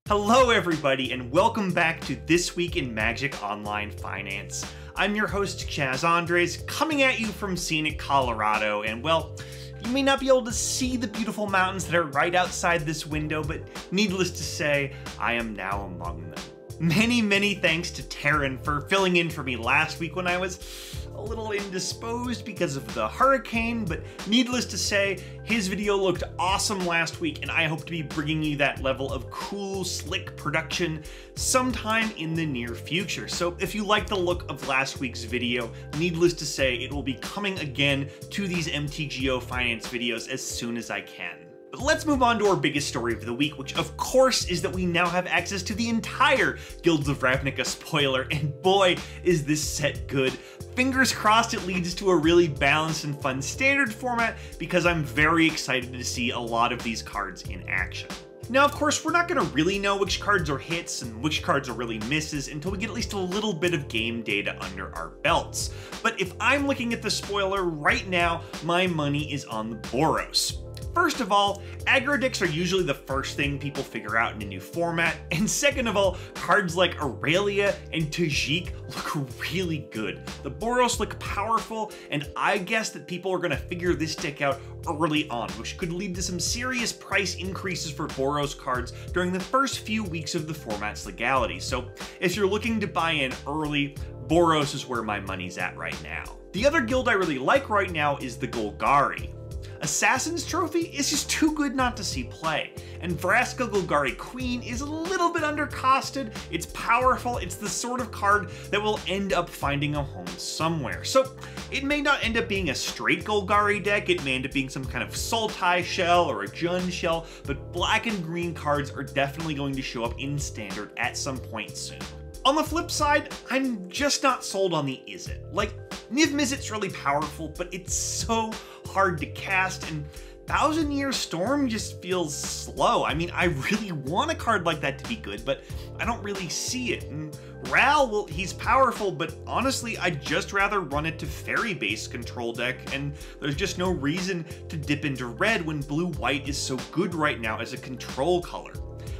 Hello everybody and welcome back to This Week in Magic Online Finance. I'm your host Chaz Andres, coming at you from scenic Colorado, and well, you may not be able to see the beautiful mountains that are right outside this window, but needless to say, I am now among them. Many thanks to Taryn for filling in for me last week when I was a little indisposed because of the hurricane, but needless to say, his video looked awesome last week, and I hope to be bringing you that level of cool, slick production sometime in the near future. So if you like the look of last week's video, needless to say, it will be coming again to these MTGO finance videos as soon as I can. But let's move on to our biggest story of the week, which of course is that we now have access to the entire Guilds of Ravnica spoiler, and boy, is this set good. Fingers crossed it leads to a really balanced and fun standard format, because I'm very excited to see a lot of these cards in action. Now, of course, we're not going to really know which cards are hits and which cards are really misses until we get at least a little bit of game data under our belts. But if I'm looking at the spoiler right now, my money is on the Boros. First of all, aggro decks are usually the first thing people figure out in a new format, and second of all, cards like Aurelia and Tajik look really good. The Boros look powerful, and I guess that people are going to figure this deck out early on, which could lead to some serious price increases for Boros cards during the first few weeks of the format's legality. So if you're looking to buy in early, Boros is where my money's at right now. The other guild I really like right now is the Golgari. Assassin's Trophy is just too good not to see play, and Vraska Golgari Queen is a little bit undercosted. It's powerful, it's the sort of card that will end up finding a home somewhere. So it may not end up being a straight Golgari deck, it may end up being some kind of Sultai shell or a Jund shell, but black and green cards are definitely going to show up in Standard at some point soon. On the flip side, I'm just not sold on the Izzet. Like, Niv Mizzet's really powerful, but it's so hard to cast, and Thousand Year Storm just feels slow. I mean, I really want a card like that to be good, but I don't really see it. And Ral, well, he's powerful, but honestly, I'd just rather run it to fairy-based control deck, and there's just no reason to dip into red when blue-white is so good right now as a control color.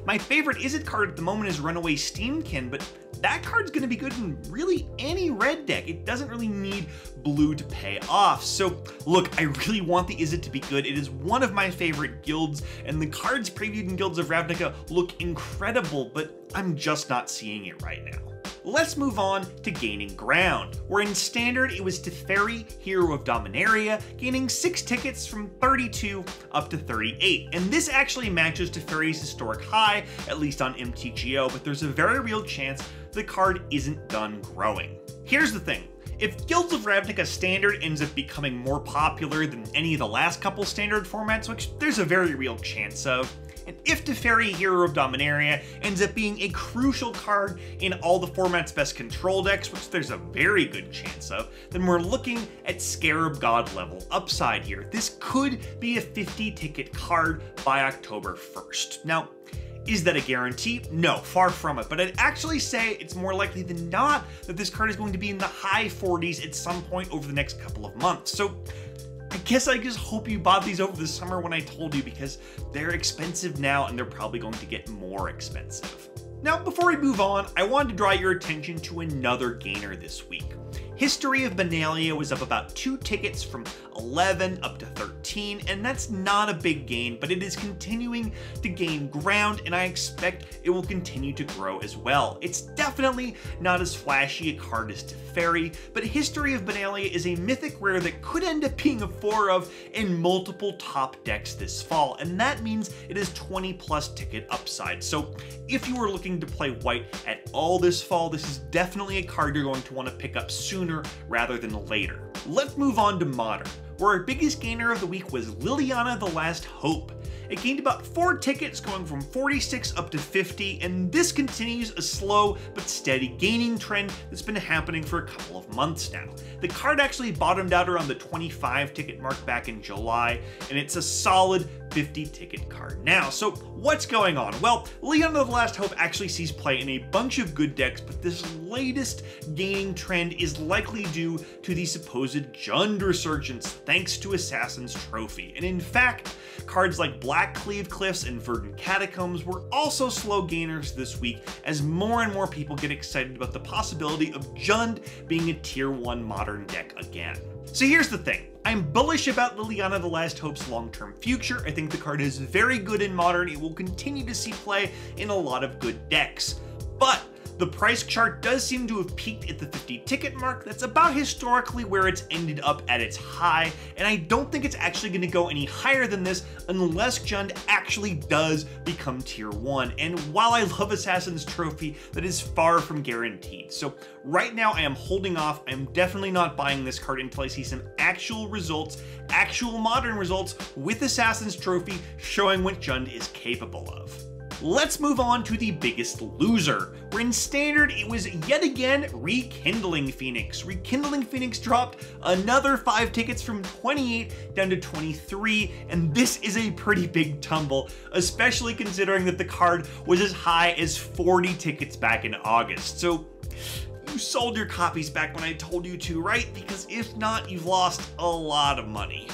My favorite Izzet card at the moment is Runaway Steamkin, but that card's going to be good in really any red deck. It doesn't really need blue to pay off. So look, I really want the Izzet to be good. It is one of my favorite guilds, and the cards previewed in Guilds of Ravnica look incredible, but I'm just not seeing it right now. Let's move on to gaining ground, where in Standard it was Teferi, Hero of Dominaria, gaining 6 tickets from 32 up to 38, and this actually matches Teferi's historic high, at least on MTGO, but there's a very real chance the card isn't done growing. Here's the thing. If Guilds of Ravnica Standard ends up becoming more popular than any of the last couple Standard formats, which there's a very real chance of, and if Teferi, Hero of Dominaria, ends up being a crucial card in all the format's best control decks, which there's a very good chance of, then we're looking at Scarab God level upside here. This could be a 50-ticket card by October 1st. Now, is that a guarantee? No, far from it, but I'd actually say it's more likely than not that this card is going to be in the high 40s at some point over the next couple of months. So I guess I just hope you bought these over the summer when I told you, because they're expensive now and they're probably going to get more expensive. Now, before we move on, I wanted to draw your attention to another gainer this week. History of Benalia was up about 2 tickets from 11 up to 13, and that's not a big gain, but it is continuing to gain ground, and I expect it will continue to grow as well. It's definitely not as flashy a card as Teferi, but History of Benalia is a mythic rare that could end up being a 4 of in multiple top decks this fall, and that means it is 20+ ticket upside. So if you are looking to play white at all this fall, this is definitely a card you're going to want to pick up sooner rather than later. Let's move on to Modern, where our biggest gainer of the week was Liliana the Last Hope. It gained about 4 tickets, going from 46 up to 50, and this continues a slow but steady gaining trend that's been happening for a couple of months now. The card actually bottomed out around the 25 ticket mark back in July, and it's a solid 50 ticket card now. So what's going on? Well, Leon of the Last Hope actually sees play in a bunch of good decks, but this latest gaining trend is likely due to the supposed Jund resurgence thanks to Assassin's Trophy. And in fact, cards like Black Cleave Cliffs and Verdant Catacombs were also slow gainers this week, as more and more people get excited about the possibility of Jund being a tier 1 modern deck again. So here's the thing. I'm bullish about Liliana the Last Hope's long-term future. I think the card is very good in Modern. It will continue to see play in a lot of good decks. But the price chart does seem to have peaked at the 50 ticket mark. That's about historically where it's ended up at its high, and I don't think it's actually going to go any higher than this unless Jund actually does become tier 1. And while I love Assassin's Trophy, that is far from guaranteed. So right now I am holding off. I'm definitely not buying this card until I see some actual results, actual Modern results with Assassin's Trophy showing what Jund is capable of. Let's move on to the biggest loser, where in Standard it was yet again Rekindling Phoenix. Rekindling Phoenix dropped another 5 tickets from 28 down to 23, and this is a pretty big tumble, especially considering that the card was as high as 40 tickets back in August. So you sold your copies back when I told you to, right? Because if not, you've lost a lot of money.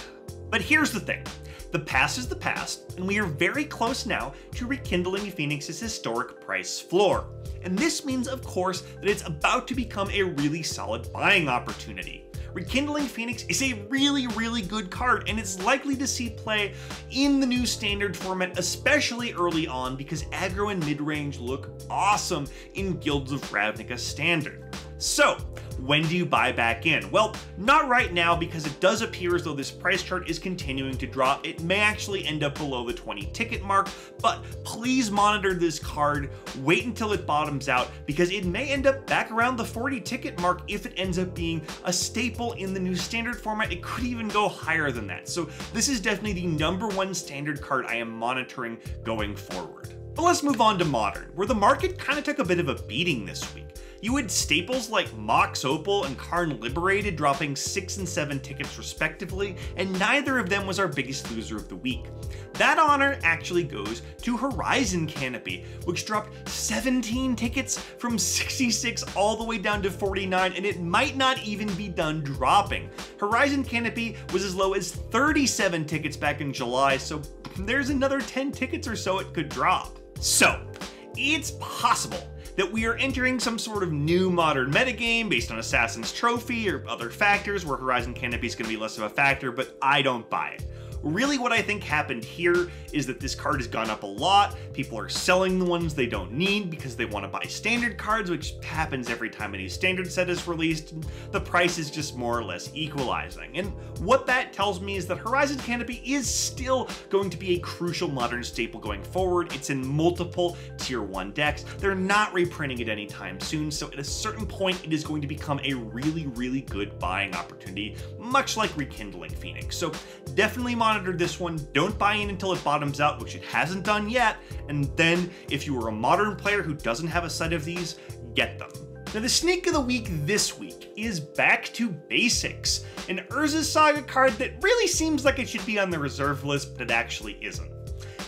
But here's the thing. The past is the past, and we are very close now to Rekindling Phoenix's historic price floor. And this means, of course, that it's about to become a really solid buying opportunity. Rekindling Phoenix is a really good card, and it's likely to see play in the new Standard format, especially early on, because aggro and mid-range look awesome in Guilds of Ravnica Standard. So, when do you buy back in? Well, not right now, because it does appear as though this price chart is continuing to drop. It may actually end up below the 20 ticket mark, but please monitor this card, wait until it bottoms out, because it may end up back around the 40 ticket mark if it ends up being a staple in the new Standard format. It could even go higher than that. So this is definitely the #1 Standard card I am monitoring going forward. But let's move on to Modern, where the market kind of took a bit of a beating this week. You had staples like Mox Opal and Karn Liberated dropping 6 and 7 tickets respectively, and neither of them was our biggest loser of the week. That honor actually goes to Horizon Canopy, which dropped 17 tickets from 66 all the way down to 49, and it might not even be done dropping. Horizon Canopy was as low as 37 tickets back in July, so there's another 10 tickets or so it could drop. So, it's possible that we are entering some sort of new Modern metagame based on Assassin's Trophy or other factors where Horizon Canopy is going to be less of a factor, but I don't buy it. Really what I think happened here is that this card has gone up a lot. People are selling the ones they don't need because they want to buy Standard cards, which happens every time a new Standard set is released. And the price is just more or less equalizing. And what that tells me is that Horizon Canopy is still going to be a crucial Modern staple going forward. It's in multiple tier 1 decks. They're not reprinting it anytime soon, so at a certain point it is going to become a really good buying opportunity, much like Rekindling Phoenix. So definitely monitor this one. Don't buy in until it bottoms out, which it hasn't done yet, and then if you are a Modern player who doesn't have a set of these, get them. Now the sneak of the week this week is Back to Basics, an Urza's Saga card that really seems like it should be on the reserve list, but it actually isn't.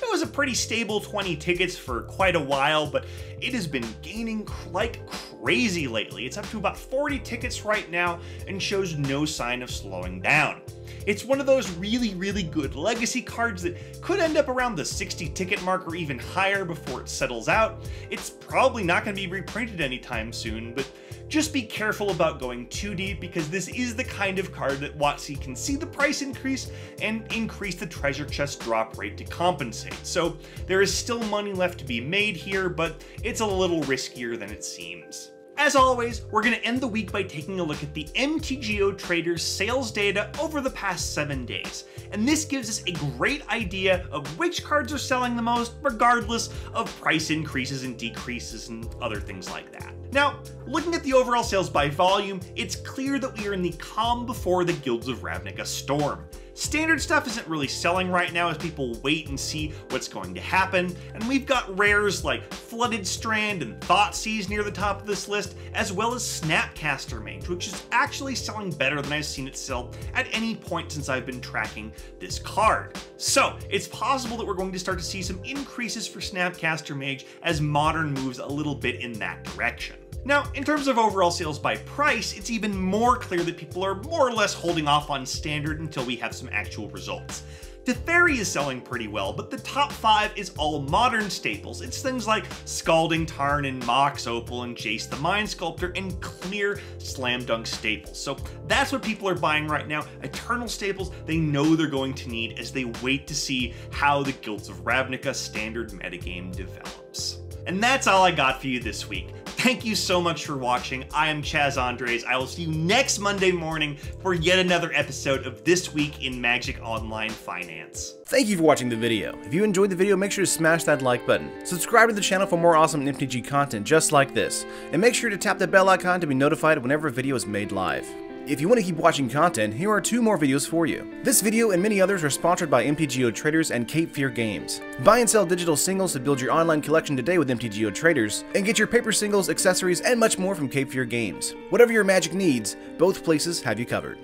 It was a pretty stable 20 tickets for quite a while, but it has been gaining like crazy lately. It's up to about 40 tickets right now and shows no sign of slowing down. It's one of those really good legacy cards that could end up around the 60 ticket mark or even higher before it settles out. It's probably not going to be reprinted anytime soon, but just be careful about going too deep, because this is the kind of card that WotC can see the price increase and increase the treasure chest drop rate to compensate. So there is still money left to be made here, but it's a little riskier than it seems. As always, we're going to end the week by taking a look at the MTGOTraders sales data over the past 7 days. And this gives us a great idea of which cards are selling the most, regardless of price increases and decreases and other things like that. Now, looking at the overall sales by volume, it's clear that we are in the calm before the Guilds of Ravnica storm. Standard stuff isn't really selling right now as people wait and see what's going to happen, and we've got rares like Flooded Strand and Thoughtseize near the top of this list, as well as Snapcaster Mage, which is actually selling better than I've seen it sell at any point since I've been tracking this card. So it's possible that we're going to start to see some increases for Snapcaster Mage as Modern moves a little bit in that direction. Now, in terms of overall sales by price, it's even more clear that people are more or less holding off on Standard until we have some actual results. Teferi is selling pretty well, but the top 5 is all Modern staples. It's things like Scalding Tarn and Mox Opal and Jace the Mind Sculptor and clear slam dunk staples. So that's what people are buying right now. Eternal staples they know they're going to need as they wait to see how the Guilds of Ravnica Standard metagame develops. And that's all I got for you this week. Thank you so much for watching. I am Chaz Andres. I will see you next Monday morning for yet another episode of This Week in Magic Online Finance. Thank you for watching the video. If you enjoyed the video, make sure to smash that like button. Subscribe to the channel for more awesome MTG content just like this. And make sure to tap the bell icon to be notified whenever a video is made live. If you want to keep watching content, here are 2 more videos for you. This video and many others are sponsored by MTGOTraders and Cape Fear Games. Buy and sell digital singles to build your online collection today with MTGOTraders, and get your paper singles, accessories, and much more from Cape Fear Games. Whatever your Magic needs, both places have you covered.